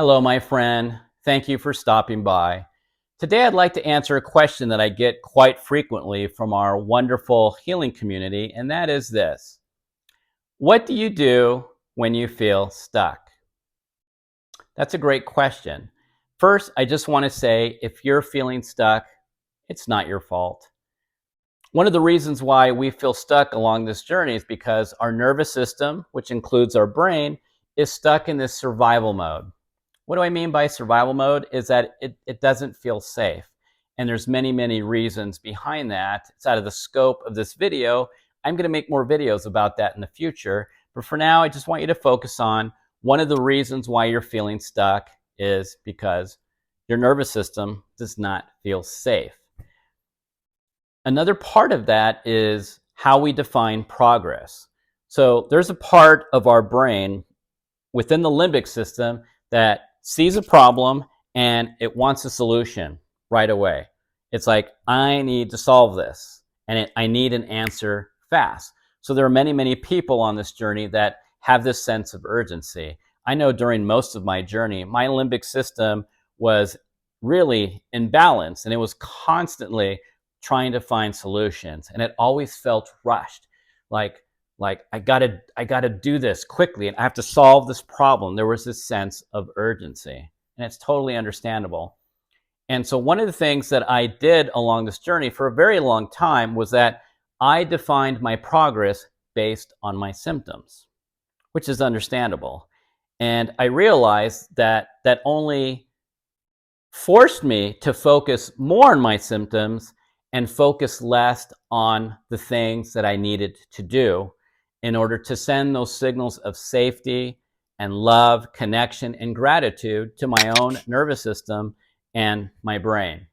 Hello, my friend. Thank you for stopping by. Today, I'd like to answer a question that I get quite frequently from our wonderful healing community, and that is this. What do you do when you feel stuck? That's a great question. First, I just want to say if you're feeling stuck, it's not your fault. One of the reasons why we feel stuck along this journey is because our nervous system, which includes our brain, is stuck in this survival mode. What do I mean by survival mode? Is that it doesn't feel safe. And there's many reasons behind that. It's out of the scope of this video. I'm going to make more videos about that in the future. But for now, I just want you to focus on one of the reasons why you're feeling stuck is because your nervous system does not feel safe. Another part of that is how we define progress. So there's a part of our brain within the limbic system that sees a problem and it wants a solution right away. It's like, I need to solve this and I need an answer fast. So there are many people on this journey that have this sense of urgency. I know during most of my journey, my limbic system was really in balance and it was constantly trying to find solutions, and it always felt rushed, like I gotta do this quickly and I have to solve this problem. There was this sense of urgency, and it's totally understandable. And so one of the things that I did along this journey for a very long time was that I defined my progress based on my symptoms, which is understandable. And I realized that that only forced me to focus more on my symptoms and focus less on the things that I needed to do in order to send those signals of safety and love, connection, and gratitude to my own nervous system and my brain.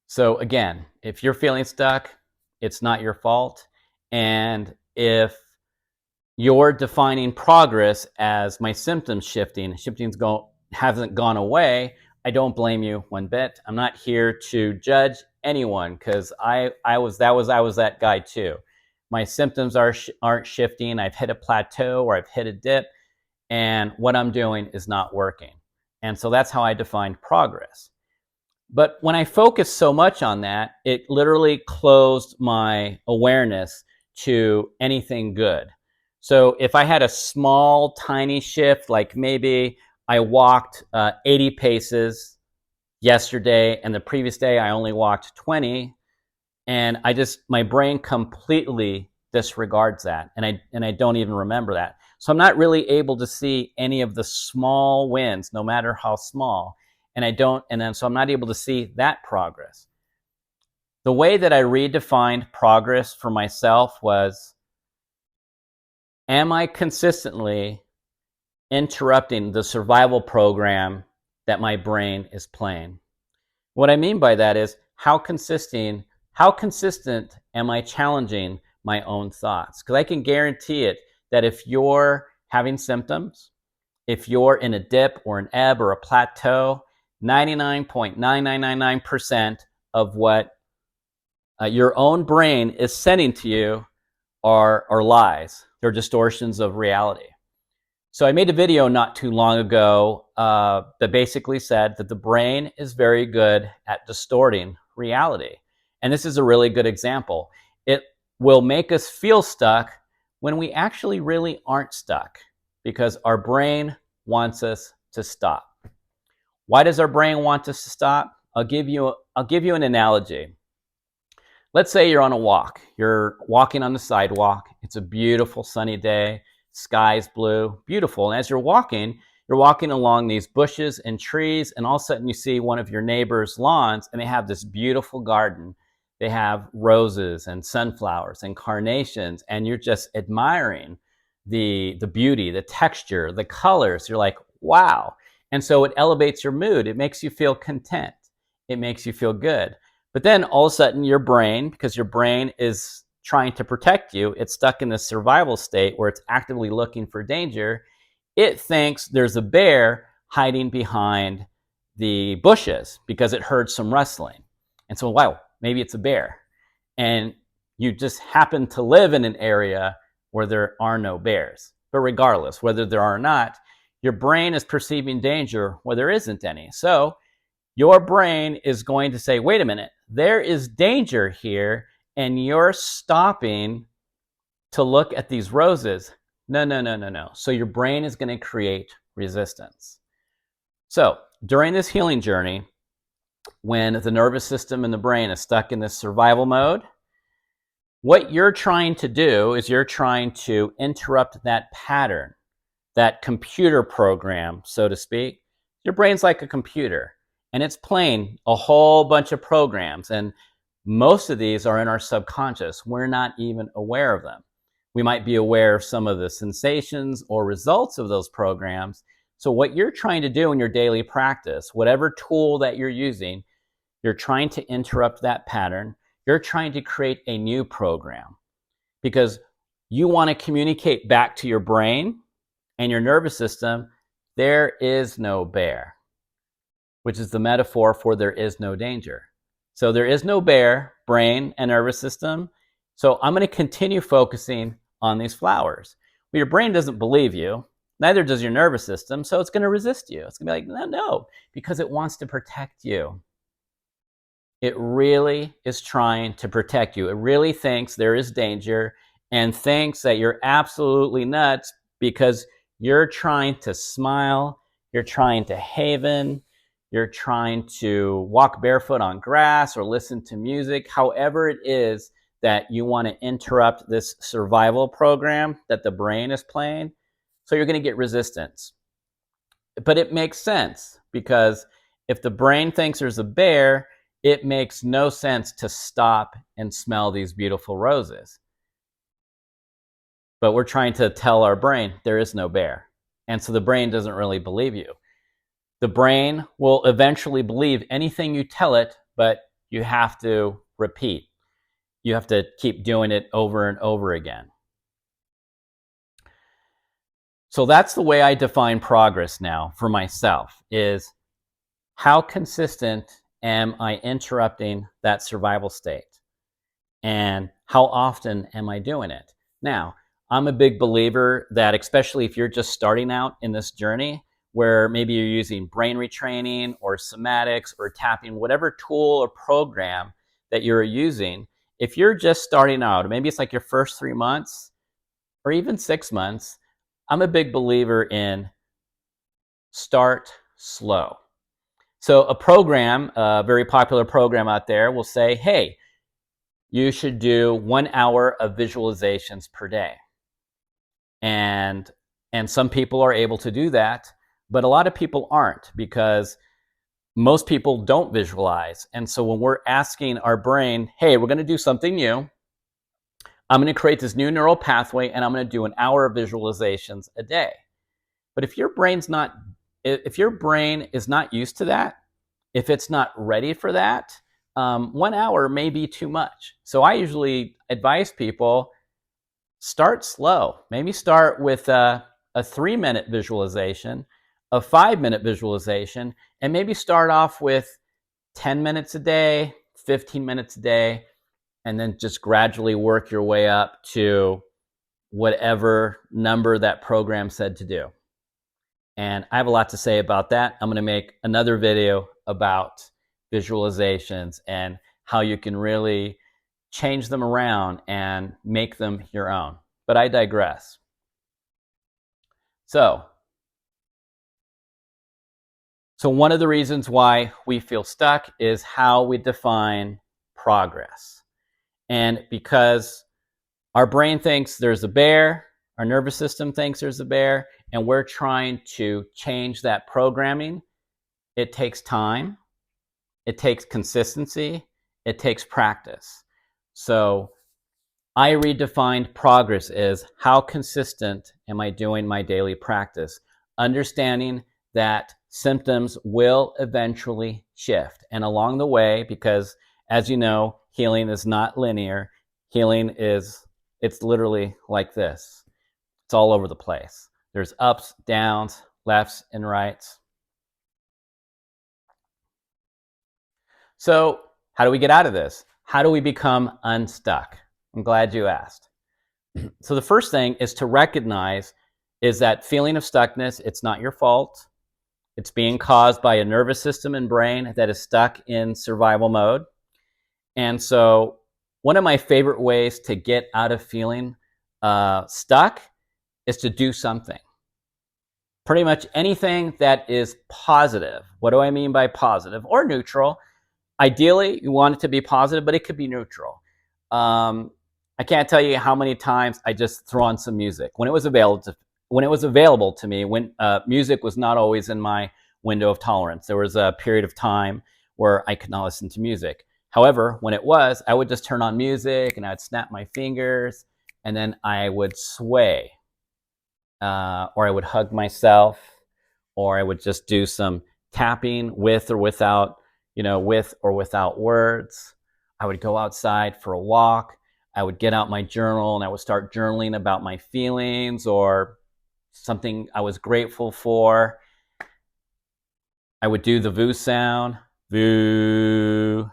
So again, if you're feeling stuck, it's not your fault. And if you're defining progress as my symptoms shifting hasn't gone away, I don't blame you one bit. I'm not here to judge anyone because I was that guy too. My symptoms aren't shifting. I've hit a plateau or I've hit a dip, and what I'm doing is not working. And so that's how I defined progress. But when I focused so much on that, it literally closed my awareness to anything good. So if I had a small, tiny shift, like maybe I walked 80 paces yesterday, and the previous day I only walked 20, and my brain completely disregards that, and I don't even remember that. So I'm not really able to see any of the small wins, no matter how small, so I'm not able to see that progress. The way that I redefined progress for myself was, am I consistently interrupting the survival program that my brain is playing? What I mean by that is, how consistent am I challenging my own thoughts? Because I can guarantee it that if you're having symptoms, if you're in a dip or an ebb or a plateau, 99.9999% of what your own brain is sending to you are lies. They're distortions of reality. So I made a video not too long ago that basically said that the brain is very good at distorting reality. And this is a really good example. It will make us feel stuck when we actually really aren't stuck, because our brain wants us to stop. Why does our brain want us to stop? I'll give you an analogy. Let's say you're on a walk. You're walking on the sidewalk. It's a beautiful sunny day. Sky's blue, beautiful. And as you're walking along these bushes and trees, and all of a sudden you see one of your neighbor's lawns, and they have this beautiful garden. They have roses and sunflowers and carnations, and you're just admiring the beauty, the texture, the colors. You're like, wow. And so it elevates your mood. It makes you feel content. It makes you feel good. But then all of a sudden your brain, because your brain is trying to protect you, it's stuck in this survival state where it's actively looking for danger. It thinks there's a bear hiding behind the bushes because it heard some rustling. And so, wow, maybe it's a bear. And you just happen to live in an area where there are no bears. But regardless, whether there are or not, your brain is perceiving danger where there isn't any. So your brain is going to say, wait a minute, there is danger here, and you're stopping to look at these roses. No, no, no, no, no. So your brain is going to create resistance. So during this healing journey, when the nervous system and the brain is stuck in this survival mode, what you're trying to do is you're trying to interrupt that pattern, that computer program, so to speak. Your brain's like a computer, and it's playing a whole bunch of programs, and most of these are in our subconscious. We're not even aware of them. We might be aware of some of the sensations or results of those programs. So what you're trying to do in your daily practice, whatever tool that you're using, you're trying to interrupt that pattern. You're trying to create a new program because you want to communicate back to your brain and your nervous system, there is no bear, which is the metaphor for there is no danger. So there is no bear, brain and nervous system. So I'm going to continue focusing on these flowers. Well, your brain doesn't believe you. Neither does your nervous system. So it's going to resist you. It's going to be like, no, because it wants to protect you. It really is trying to protect you. It really thinks there is danger and thinks that you're absolutely nuts because you're trying to smile, you're trying to haven, you're trying to walk barefoot on grass or listen to music, however it is that you want to interrupt this survival program that the brain is playing. So you're going to get resistance. But it makes sense because if the brain thinks there's a bear, it makes no sense to stop and smell these beautiful roses. But we're trying to tell our brain there is no bear. And so the brain doesn't really believe you. The brain will eventually believe anything you tell it, but you have to repeat. You have to keep doing it over and over again. So that's the way I define progress now for myself, is how consistent am I interrupting that survival state? And how often am I doing it? Now, I'm a big believer that, especially if you're just starting out in this journey, where maybe you're using brain retraining or somatics or tapping, whatever tool or program that you're using, if you're just starting out, maybe it's like your first 3 months or even 6 months, I'm a big believer in start slow. So a program, a very popular program out there will say, hey, you should do 1 hour of visualizations per day. And some people are able to do that, but a lot of people aren't because most people don't visualize. And so when we're asking our brain, hey, we're going to do something new, I'm going to create this new neural pathway and I'm going to do 1 hour of visualizations a day. But if your brain is not used to that, if it's not ready for that, 1 hour may be too much. So I usually advise people, start slow. Maybe start with a 3-minute visualization, a 5-minute visualization, and maybe start off with 10 minutes a day, 15 minutes a day, and then just gradually work your way up to whatever number that program said to do. And I have a lot to say about that. I'm going to make another video about visualizations and how you can really change them around and make them your own. But I digress. So one of the reasons why we feel stuck is how we define progress. And because our brain thinks there's a bear, our nervous system thinks there's a bear, and we're trying to change that programming, it takes time, it takes consistency, it takes practice. So I redefined progress as how consistent am I doing my daily practice, understanding that symptoms will eventually shift. And along the way, because as you know, healing is not linear, it's literally like this. It's all over the place. There's ups, downs, lefts, and rights. So how do we get out of this? How do we become unstuck? I'm glad you asked. So the first thing is to recognize is that feeling of stuckness. It's not your fault. It's being caused by a nervous system and brain that is stuck in survival mode. And so one of my favorite ways to get out of feeling stuck is to do something. Pretty much anything that is positive. What do I mean by positive or neutral? Ideally, you want it to be positive, but it could be neutral. I can't tell you how many times I just throw on some music when it was available to me. When music was not always in my window of tolerance, there was a period of time where I could not listen to music. However, when it was, I would just turn on music and I'd snap my fingers, and then I would sway, or I would hug myself, or I would just do some tapping with or without words. I would go outside for a walk. I would get out my journal and I would start journaling about my feelings or something I was grateful for. I would do the VOO sound, VOO.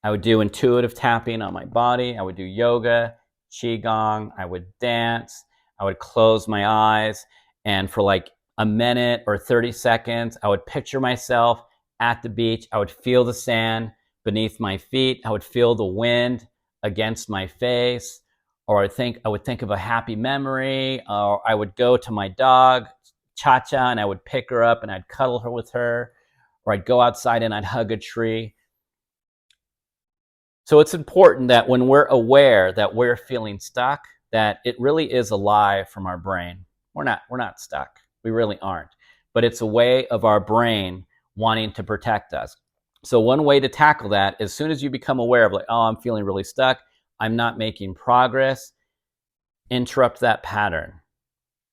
I would do intuitive tapping on my body. I would do yoga, qigong. I would dance. I would close my eyes, and for like a minute or 30 seconds, I would picture myself at the beach. I would feel the sand beneath my feet. I would feel the wind against my face, or I would think of a happy memory, or I would go to my dog, Cha-Cha, and I would pick her up and I'd cuddle her with her, or I'd go outside and I'd hug a tree. So it's important that when we're aware that we're feeling stuck, that it really is a lie from our brain. We're not stuck. We really aren't. But it's a way of our brain wanting to protect us. So one way to tackle that, as soon as you become aware of like, oh, I'm feeling really stuck, I'm not making progress, interrupt that pattern.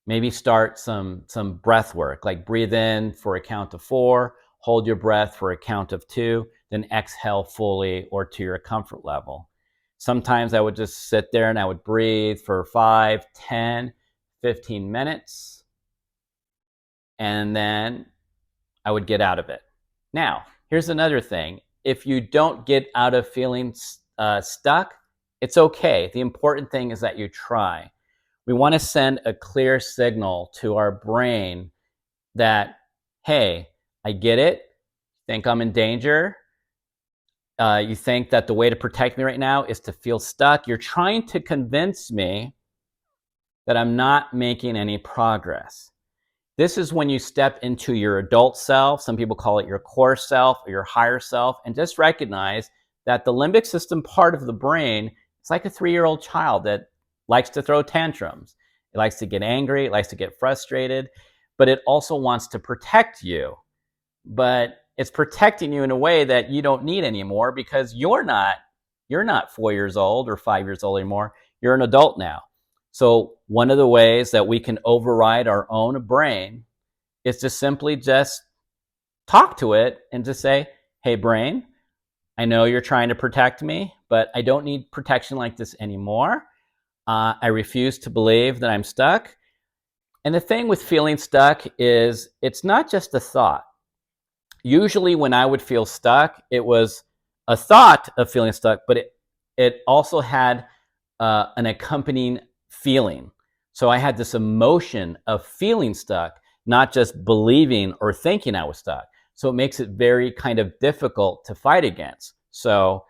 Maybe start some breath work, like breathe in for a count of 4, hold your breath for a count of 2, then exhale fully or to your comfort level. Sometimes I would just sit there and I would breathe for 5, 10, 15 minutes, and then I would get out of it. Now, here's another thing. If you don't get out of feeling stuck, it's okay. The important thing is that you try. We want to send a clear signal to our brain that, hey, I get it. Think I'm in danger. You think that the way to protect me right now is to feel stuck. You're trying to convince me that I'm not making any progress. This is when you step into your adult self. Some people call it your core self or your higher self, and just recognize that the limbic system part of the brain is like a 3-year-old child that likes to throw tantrums. It likes to get angry. It likes to get frustrated, but it also wants to protect you. But it's protecting you in a way that you don't need anymore because you're not 4 years old or 5 years old anymore. You're an adult now. So one of the ways that we can override our own brain is to simply just talk to it and just say, hey, brain, I know you're trying to protect me, but I don't need protection like this anymore. I refuse to believe that I'm stuck. And the thing with feeling stuck is it's not just a thought. Usually when I would feel stuck, it was a thought of feeling stuck, but it also had an accompanying feeling. So I had this emotion of feeling stuck, not just believing or thinking I was stuck. So it makes it very kind of difficult to fight against. So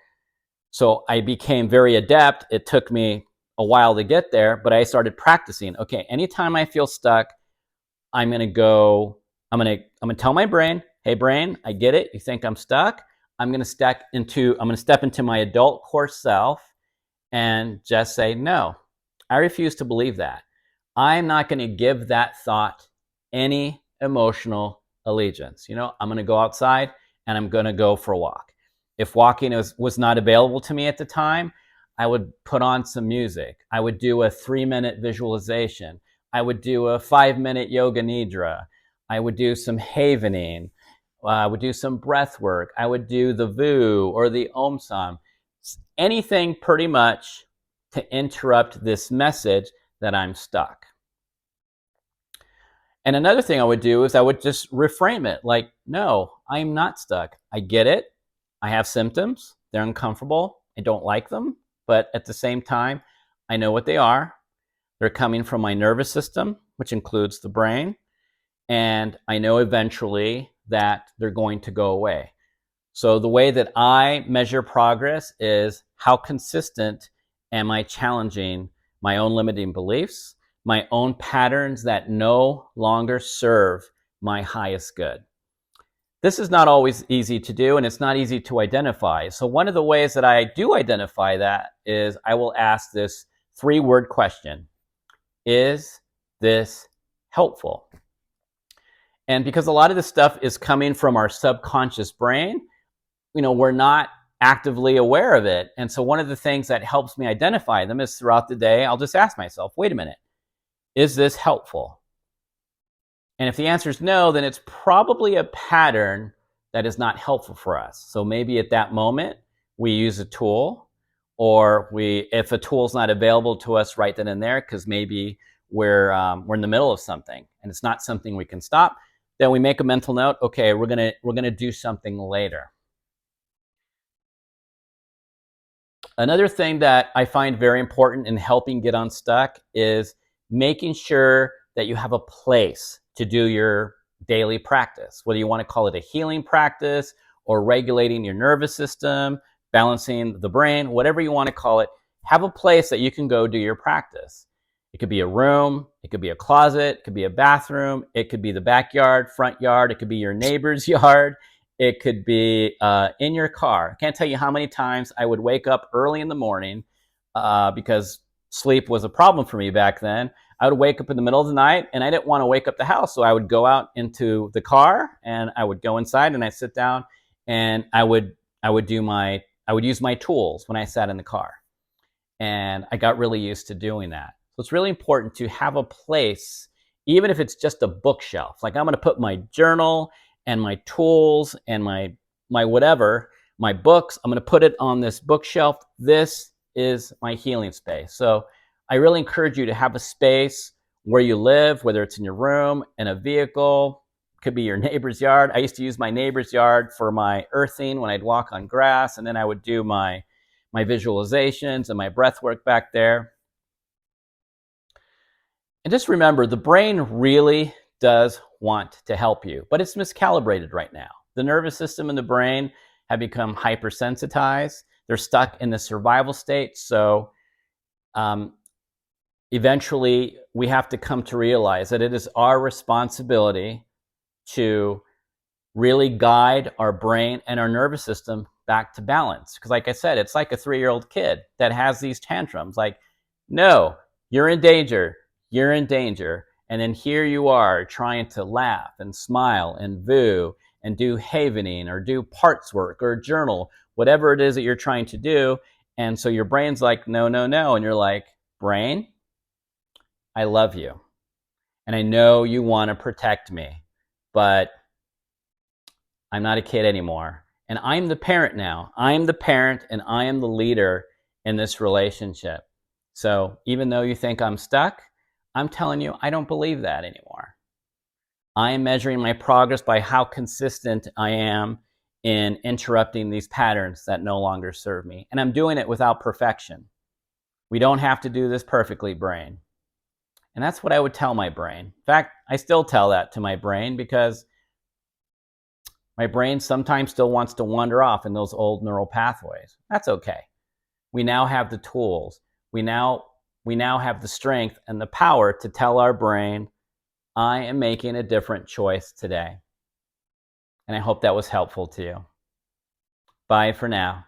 I became very adept. It took me a while to get there, but I started practicing. Okay, anytime I feel stuck, I'm gonna tell my brain, hey brain, I get it. You think I'm stuck. I'm gonna step into my adult core self and just say, no, I refuse to believe that. I'm not gonna give that thought any emotional allegiance. I'm gonna go outside and I'm gonna go for a walk. If walking was not available to me at the time, I would put on some music. I would do a 3-minute visualization. I would do a 5-minute yoga nidra. I would do some havening. I would do some breath work. I would do the VOO or the Om Sam. Anything pretty much to interrupt this message that I'm stuck. And another thing I would do is I would just reframe it like, no, I'm not stuck. I get it. I have symptoms. They're uncomfortable. I don't like them. But at the same time, I know what they are. They're coming from my nervous system, which includes the brain, and I know eventually that they're going to go away. So the way that I measure progress is how consistent am I challenging my own limiting beliefs, my own patterns that no longer serve my highest good. This is not always easy to do, and it's not easy to identify. So one of the ways that I do identify that is I will ask this 3-word question: is this helpful? And because a lot of this stuff is coming from our subconscious brain, we're not actively aware of it. And so one of the things that helps me identify them is throughout the day, I'll just ask myself, wait a minute, is this helpful? And if the answer is no, then it's probably a pattern that is not helpful for us. So maybe at that moment, we use a tool, or if a tool is not available to us right then and there, because maybe we're in the middle of something and it's not something we can stop, then we make a mental note, okay, we're gonna do something later. Another thing that I find very important in helping get unstuck is making sure that you have a place to do your daily practice, whether you want to call it a healing practice or regulating your nervous system, balancing the brain, whatever you want to call it. Have a place that you can go do your practice. It could be a room, it could be a closet, it could be a bathroom, it could be the backyard, front yard, it could be your neighbor's yard. It could be in your car. I can't tell you how many times I would wake up early in the morning because sleep was a problem for me back then. I would wake up in the middle of the night and I didn't want to wake up the house. So I would go out into the car and I would go inside and I'd sit down and I would use my tools when I sat in the car. And I got really used to doing that. So it's really important to have a place, even if it's just a bookshelf. Like I'm going to put my journal and my tools and my whatever, my books, I'm going to put it on this bookshelf. This is my healing space. So I really encourage you to have a space where you live, whether it's in your room, in a vehicle, could be your neighbor's yard. I used to use my neighbor's yard for my earthing when I'd walk on grass, and then I would do my visualizations and my breath work back there. And just remember, the brain really does want to help you, but it's miscalibrated right now. The nervous system and the brain have become hypersensitized. They're stuck in the survival state. So eventually we have to come to realize that it is our responsibility to really guide our brain and our nervous system back to balance. Because like I said, it's like a 3-year-old kid that has these tantrums like, no, you're in danger, you're in danger. And then here you are trying to laugh and smile and voo and do havening or do parts work or journal, whatever it is that you're trying to do. And so your brain's like, no, no, no. And you're like, brain, I love you. And I know you want to protect me, but I'm not a kid anymore. And I'm the parent now. I'm the parent and I am the leader in this relationship. So even though you think I'm stuck, I'm telling you, I don't believe that anymore. I am measuring my progress by how consistent I am in interrupting these patterns that no longer serve me. And I'm doing it without perfection. We don't have to do this perfectly, brain. And that's what I would tell my brain. In fact, I still tell that to my brain because my brain sometimes still wants to wander off in those old neural pathways. That's okay. We now have the tools. We now have the strength and the power to tell our brain, I am making a different choice today. And I hope that was helpful to you. Bye for now.